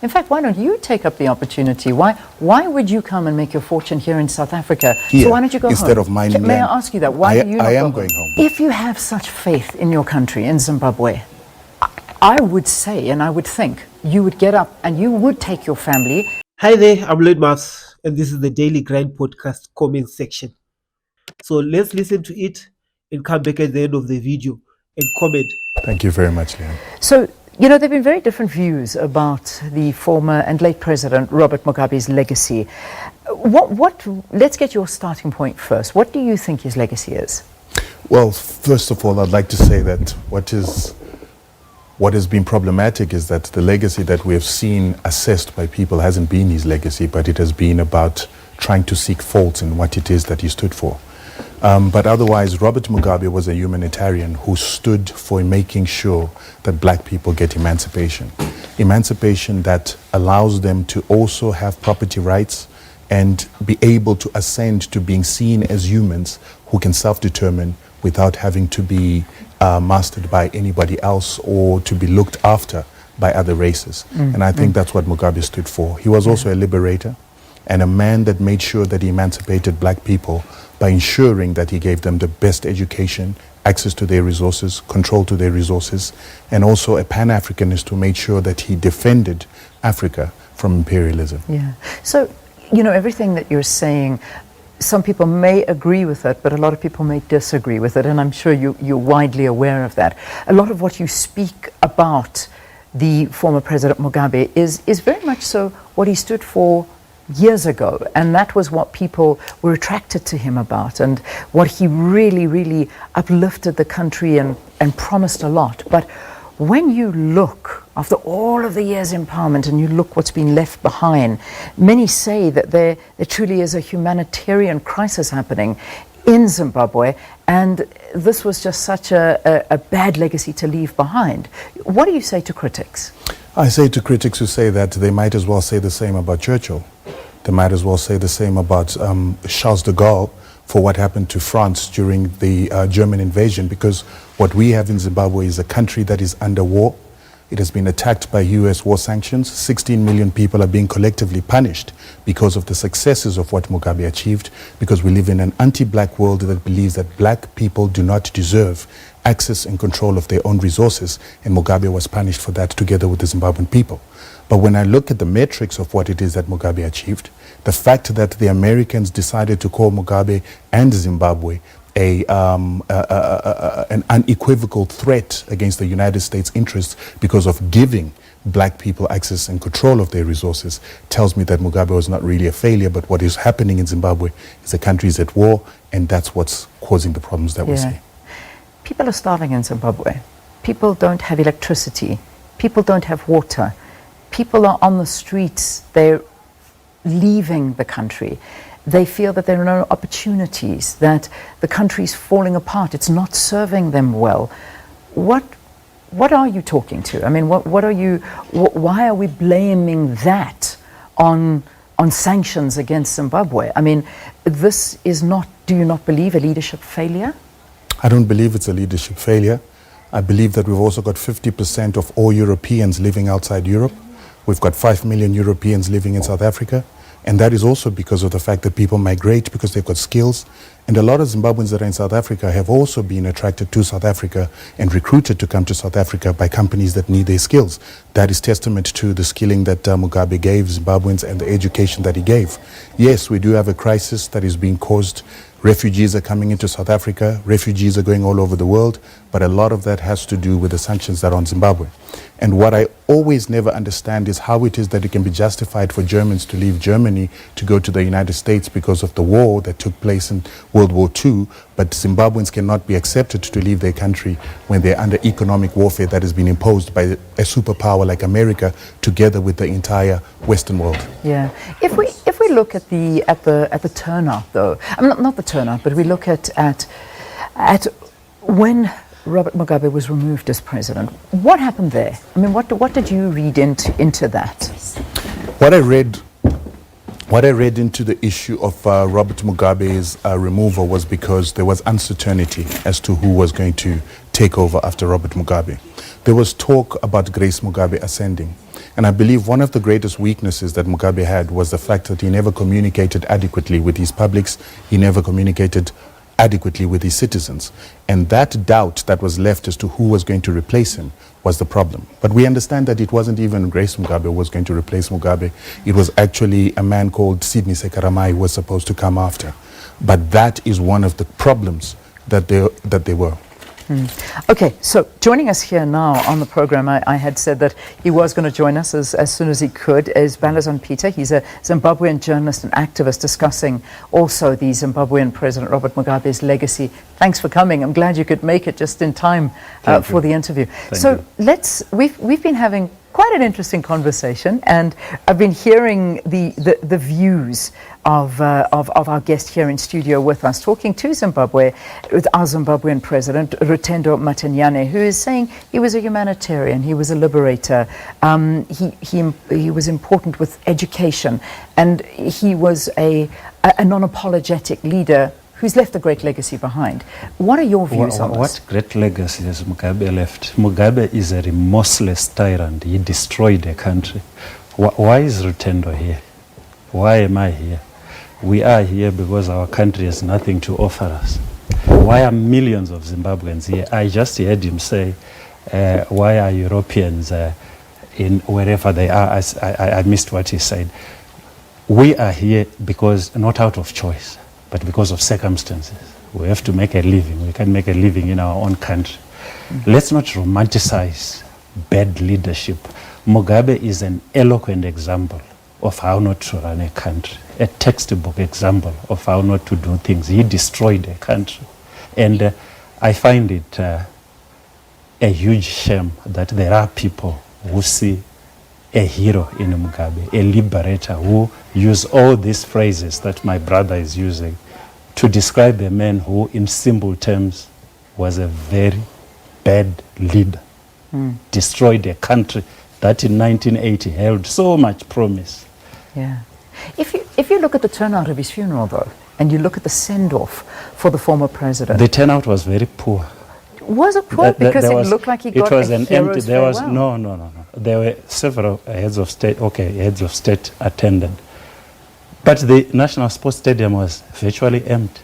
In fact, why don't you take up the opportunity? Why would you come and make your fortune here in South Africa? Here, so why don't you go instead home? of mining May land? I ask you that? Why do you not I am go going home. If you have such faith in your country, in Zimbabwe, I would say and I would think you would get up and you would take your family. Hi there, I'm Lloyd Mars, and this is the Daily Grind Podcast comment section. So let's listen to it and come back at the end of the video and comment. Thank you very much, Leon. So, you know, there have been very different views about the former and late President Robert Mugabe's legacy. Let's get your starting point first. What do you think his legacy is? Well, first of all, I'd like to say that what has been problematic is that the legacy that we have seen assessed by people hasn't been his legacy, but it has been about trying to seek faults in what it is that he stood for. But otherwise, Robert Mugabe was a humanitarian who stood for making sure that black people get emancipation. Emancipation that allows them to also have property rights and be able to ascend to being seen as humans who can self-determine without having to be mastered by anybody else or to be looked after by other races. And I think that's what Mugabe stood for. He was also a liberator and a man that made sure that he emancipated black people by ensuring that he gave them the best education, access to their resources, control to their resources, and also a Pan-Africanist who made sure that he defended Africa from imperialism. Yeah. So, you know, everything that you're saying, some people may agree with it, but a lot of people may disagree with it, and I'm sure you're widely aware of that. A lot of what you speak about the former President Mugabe is very much so what he stood for years ago, and that was what people were attracted to him about, and what he really, really uplifted the country and promised a lot. But when you look, after all of the years in Parliament, and you look what's been left behind, many say that there truly is a humanitarian crisis happening in Zimbabwe, and this was just such a bad legacy to leave behind. What do you say to critics? I say to critics who say that they might as well say the same about Churchill. They might as well say the same about Charles de Gaulle for what happened to France during the German invasion, because what we have in Zimbabwe is a country that is under war. It has been attacked by US war sanctions. 16 million people are being collectively punished because of the successes of what Mugabe achieved, because we live in an anti-black world that believes that black people do not deserve access and control of their own resources, and Mugabe was punished for that together with the Zimbabwean people. But when I look at the metrics of what it is that Mugabe achieved, the fact that the Americans decided to call Mugabe and Zimbabwe an unequivocal threat against the United States interests because of giving black people access and control of their resources tells me that Mugabe was not really a failure, but what is happening in Zimbabwe is the country is at war, and that's what's causing the problems that we see. People are starving in Zimbabwe. People don't have electricity. People don't have water. People are on the streets. They're leaving the country. They feel that there are no opportunities, that the country's falling apart. It's not serving them well. What are you talking to? I mean, why are we blaming that on sanctions against Zimbabwe? I mean, this is not, do you not believe, a leadership failure? I don't believe it's a leadership failure. I believe that we've also got 50% of all Europeans living outside Europe. We've got 5 million Europeans living in South Africa. And that is also because of the fact that people migrate because they've got skills. And a lot of Zimbabweans that are in South Africa have also been attracted to South Africa and recruited to come to South Africa by companies that need their skills. That is testament to the skilling that Mugabe gave Zimbabweans and the education that he gave. Yes, we do have a crisis that is being caused. Refugees are coming into South Africa. Refugees are going all over the world. But a lot of that has to do with the sanctions that are on Zimbabwe. And what I always never understand is how it is that it can be justified for Germans to leave Germany to go to the United States because of the war that took place in World War II, but Zimbabweans cannot be accepted to leave their country when they're under economic warfare that has been imposed by a superpower like America together with the entire Western world. Yeah. If we look at the turnout, though, I mean, not the turnout, but we look at when Robert Mugabe was removed as president, what happened there? I mean, what did you read into that? What I read into the issue of Robert Mugabe's removal was because there was uncertainty as to who was going to take over after Robert Mugabe. there was talk about Grace Mugabe ascending. And I believe one of the greatest weaknesses that Mugabe had was the fact that he never communicated adequately with his publics. He never communicated adequately with his citizens. And that doubt that was left as to who was going to replace him was the problem. But we understand that it wasn't even Grace Mugabe who was going to replace Mugabe. It was actually a man called Sidney Sekaramai who was supposed to come after. But that is one of the problems that they were. Okay, so joining us here now on the program, I had said that he was going to join us as soon as he could, is Balazan Peter. He's a Zimbabwean journalist and activist discussing also the Zimbabwean President Robert Mugabe's legacy. Thanks for coming. I'm glad you could make it just in time for the interview. We've been having quite an interesting conversation, and I've been hearing the views of our guest here in studio with us, talking to Zimbabwe, with our Zimbabwean president, Rutendo Matanyane, who is saying he was a humanitarian, he was a liberator, he was important with education, and he was a non-apologetic leader who's left a great legacy behind. What are your views on this? What great legacy has Mugabe left? Mugabe is a remorseless tyrant. He destroyed a country. Why is Rutendo here? Why am I here? We are here because our country has nothing to offer us. Why are millions of Zimbabweans here? I just heard him say, why are Europeans in wherever they are? I missed what he said. We are here because, not out of choice, but because of circumstances. We have to make a living. We can make a living in our own country. Let's not romanticize bad leadership. Mugabe is an eloquent example of how not to run a country, a textbook example of how not to do things. He destroyed a country. And I find it a huge shame that there are people who see a hero in Mugabe, a liberator, who use all these phrases that my brother is using to describe a man who, in simple terms, was a very bad leader. Destroyed a country that in 1980 held so much promise. Yeah. If you look at the turnout of his funeral, though, and you look at the send-off for the former president, the turnout was very poor. Was it poor? Because it looked like he got a hero's farewell. No. There were several heads of state attended. But the National Sports Stadium was virtually empty.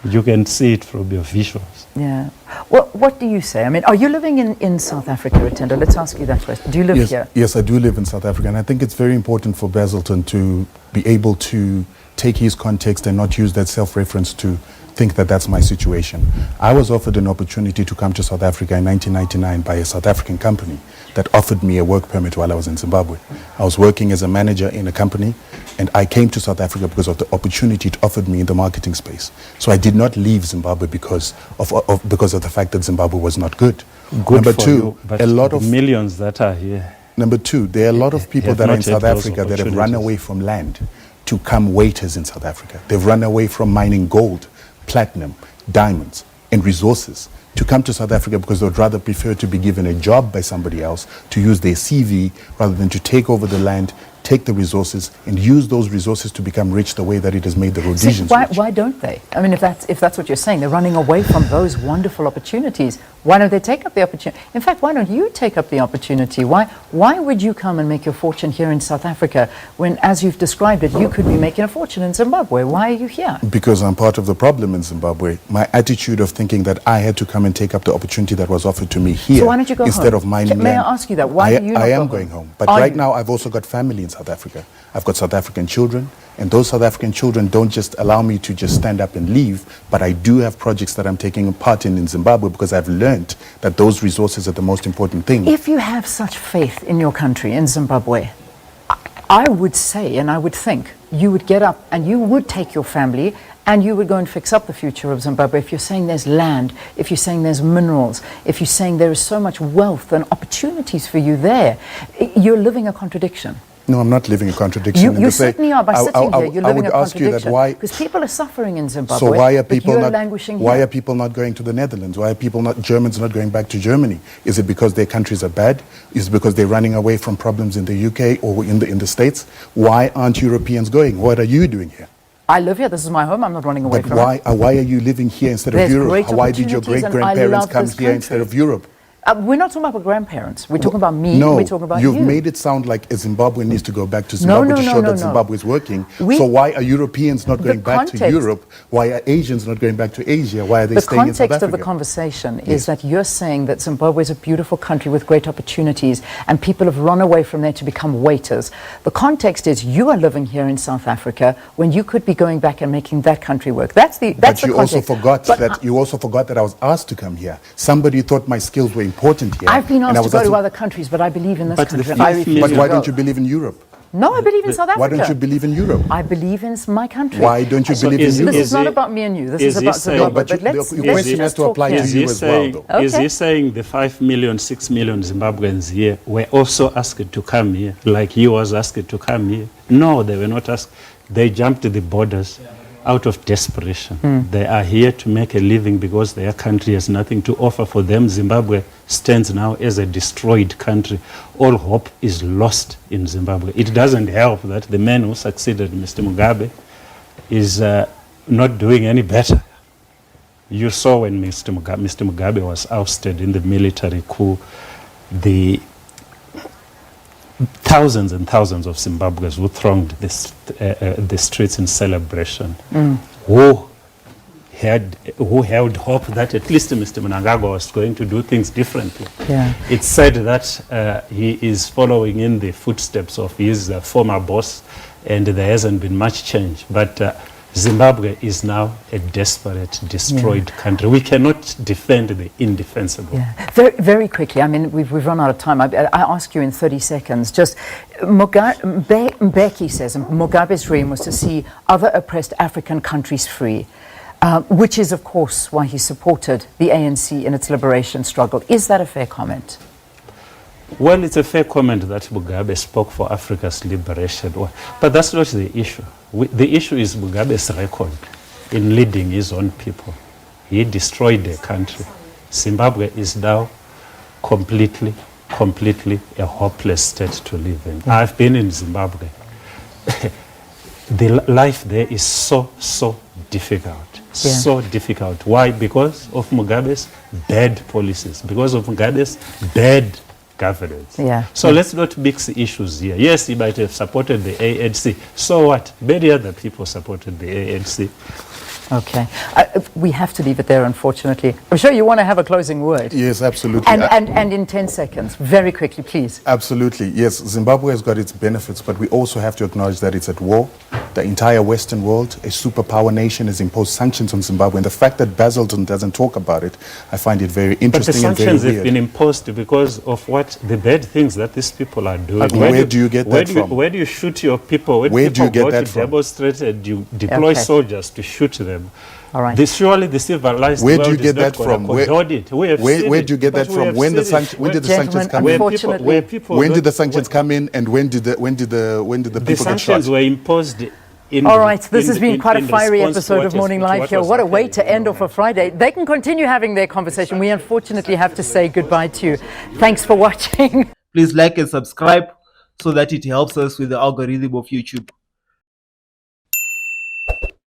You can see it from your visuals. Yeah. What do you say? I mean, are you living in South Africa, Rutendo? Let's ask you that question. Do you live here? Yes, I do live in South Africa, and I think it's very important for Bazilton to be able to take his context and not use that self-reference to think that that's my situation. I was offered an opportunity to come to South Africa in 1999 by a South African company that offered me a work permit while I was in Zimbabwe. I was working as a manager in a company, and I came to South Africa because of the opportunity it offered me in the marketing space. So I did not leave Zimbabwe because of the fact that Zimbabwe was not good. Number two, a lot of millions that are here. Number two, there are a lot of people that are in South Africa that have run away from land to come waiters in South Africa. They've run away from mining gold, platinum, diamonds, and resources to come to South Africa because they would rather prefer to be given a job by somebody else, to use their CV rather than to take over the land, take the resources, and use those resources to become rich the way that it has made the Rhodesians rich. Why don't they? I mean, if that's what you're saying, they're running away from those wonderful opportunities. Why don't they take up the opportunity? In fact, why don't you take up the opportunity? Why would you come and make your fortune here in South Africa when, as you've described it, you could be making a fortune in Zimbabwe? Why are you here? Because I'm part of the problem in Zimbabwe. My attitude of thinking that I had to come and take up the opportunity that was offered to me here, so why don't you go instead home? of mining land. May I ask you that? Why do you not I am go going home. But right now I've also got family in South Africa. I've got South African children, and those South African children don't just allow me to just stand up and leave, but I do have projects that I'm taking part in Zimbabwe because I've learned that those resources are the most important thing. If you have such faith in your country, in Zimbabwe, I would say and I would think you would get up and you would take your family and you would go and fix up the future of Zimbabwe. If you're saying there's land, if you're saying there's minerals, if you're saying there is so much wealth and opportunities for you there, you're living a contradiction. No, I'm not living a contradiction. You certainly are by sitting here. You're living a contradiction. Because people are suffering in Zimbabwe. So why are people not languishing here? Why are people not going to the Netherlands? Why are Germans not going back to Germany? Is it because their countries are bad? Is it because they're running away from problems in the UK or in the States? Why aren't Europeans going? What are you doing here? I live here. This is my home. I'm not running away But from it. why are you living here instead There's of Europe? great Why did your opportunities, and I great-grandparents love come this here instead country. of Europe? We're not talking about grandparents. We're talking about me. No, We're talking about you've you. made it sound like a Zimbabwean needs to go back to Zimbabwe no, to no, show no, that no. Zimbabwe is working. We- So why are Europeans not The going back to context- Europe? Why are Asians not going back to Asia? Why are they The staying in South context of Africa? the conversation Yes. is that you're saying that Zimbabwe is a beautiful country with great opportunities and people have run away from there to become waiters. The context is you are living here in South Africa when you could be going back and making that country work. That's the But the you context. also forgot But that you also forgot that I was asked to come here. Somebody thought my skills were important here. I've been and asked I to was go to asking- other countries, but I believe in this But the country. and I 5 refuse million- But to why go. don't you believe in Europe? No, I believe in South Africa. Why don't you believe in Europe? I believe in my country. Why don't you So believe is- in This Europe? is not he- about me and you. This is is he about saying- Zimbabwe. But you- But let's, your let's question has just to talk apply to here. Is you he as well, saying, though. is Okay. he saying the 5 million, 6 million Zimbabweans here were also asked to come here, like he was asked to come here? No, they were not asked. They jumped the borders out of desperation. They are here to make a living because their country has nothing to offer for them. Zimbabwe stands now as a destroyed country. All hope is lost in Zimbabwe. It doesn't help that the man who succeeded Mr. Mugabe is not doing any better. You saw when Mr. Mugabe was ousted in the military coup, the thousands and thousands of Zimbabweans who thronged the streets in celebration, who held hope that at least Mr. Mnangagwa was going to do things differently. Yeah. It's said that he is following in the footsteps of his former boss, and there hasn't been much change. But Zimbabwe is now a desperate, destroyed country. We cannot defend the indefensible. Yeah. Very, very quickly, I mean, we've run out of time. I ask you in 30 seconds, just Mbeki says Mugabe's dream was to see other oppressed African countries free, which is, of course, why he supported the ANC in its liberation struggle. Is that a fair comment? Well, it's a fair comment that Mugabe spoke for Africa's liberation, but that's not the issue. The issue is Mugabe's record in leading his own people. He destroyed the country. Zimbabwe is now completely a hopeless state to live in. I've been in Zimbabwe. The life there is so difficult. Yeah. So difficult. Why? Because of Mugabe's bad policies, because of Mugabe's bad governance. Yeah. So let's not mix the issues here. Yes, he might have supported the ANC. So what? Many other people supported the ANC. Okay. We have to leave it there, unfortunately. I'm sure you want to have a closing word. Yes, absolutely. And in 10 seconds, very quickly, please. Absolutely. Yes, Zimbabwe has got its benefits, but we also have to acknowledge that it's at war. The entire Western world, a superpower nation, has imposed sanctions on Zimbabwe. And the fact that Basildon doesn't talk about it, I find it very But the interesting and very sanctions have weird. been imposed because of what the bad things that these people are doing. Okay. Where do you get that from? Where do you shoot your people? When Where do people you get go that to from? demonstrate and you deploy Okay. soldiers to shoot them? All right. Surely the civilized Where do world you get is not that gonna from? Where- condone it. We have Where seen do it, you get but that we from? have When the seen it. when did the sanctions Gentlemen, come in? unfortunately- Where people When don't- did the sanctions come in, and when did the the people get sanctions shot? were imposed in All right, this has been quite a in fiery response to episode what of is- Morning to Live what here. was What a way happening to in end the off a Friday. They can continue having their conversation. We unfortunately have to say goodbye to you. Thanks for watching. Please like and subscribe so that it helps us with the algorithm of YouTube.